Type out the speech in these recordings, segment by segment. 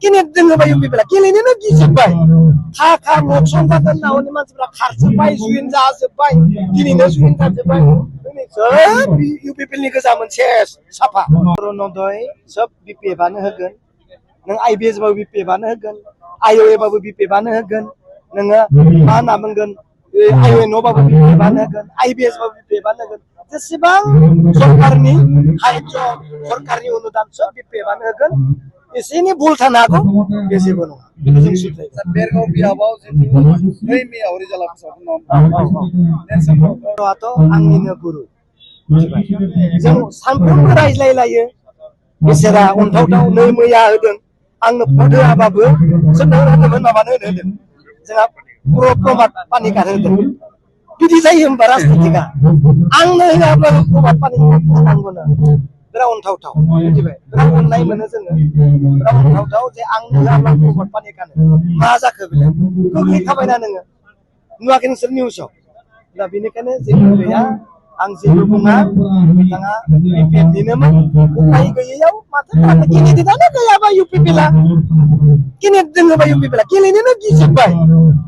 Kini dengan bayu pipila, kini ni nak gisepai. Kakak motion kata nak ni macam nak karsepai, suin jasepai. Kini ni suin jasepai. Ini sab UPPL ni kesamaan ses, siapa? Corona doi, sab BP mana hagen. Neng IBS baru BP mana hagen. IOA baru BP mana hagen. Neng mana menggen. IOA no baru BP mana hagen. IBS baru BP mana hagen. Sesibang sorkarni, haijo sorkarni अनुदान सब BP mana hagen. Isini bul thana ko besi bono. Bising sutai. Bergau biawau situ, hei mi awri jala pasal nom. Atau angin guru. Jeng sampun berais lay Isera untau tau ne muya hedeng. Ang ne pode ababe sedang temen mabane hedeng. Jengap pro promat panikar hedeng. Bidi sai embaras tiga. Ang ne apa promat panikar anggona. Berapa untau tau. Berapa unai mana jeng. Berapa untau tau je ang ne apa promat panikar. Maza kebele. Kau kapai na nenge. Nuakin serniu so. Lah bini kene jeng ya. Ang sibu bunga, tanga UPPL di nama, ukai gaya yau, mata kata kini di mana gaya ba UPPL lah, kini dengan ba UPPL lah, kini ni nak gisepai,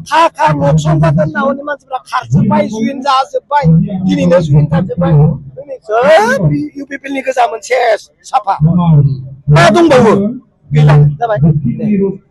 kakak motion kata nak ni macam nak karsepai, suin jasepai, kini ni suin jasepai, ini sab UPPL ni kesamaan ses, siapa? Madung bawa, bilang, siapa?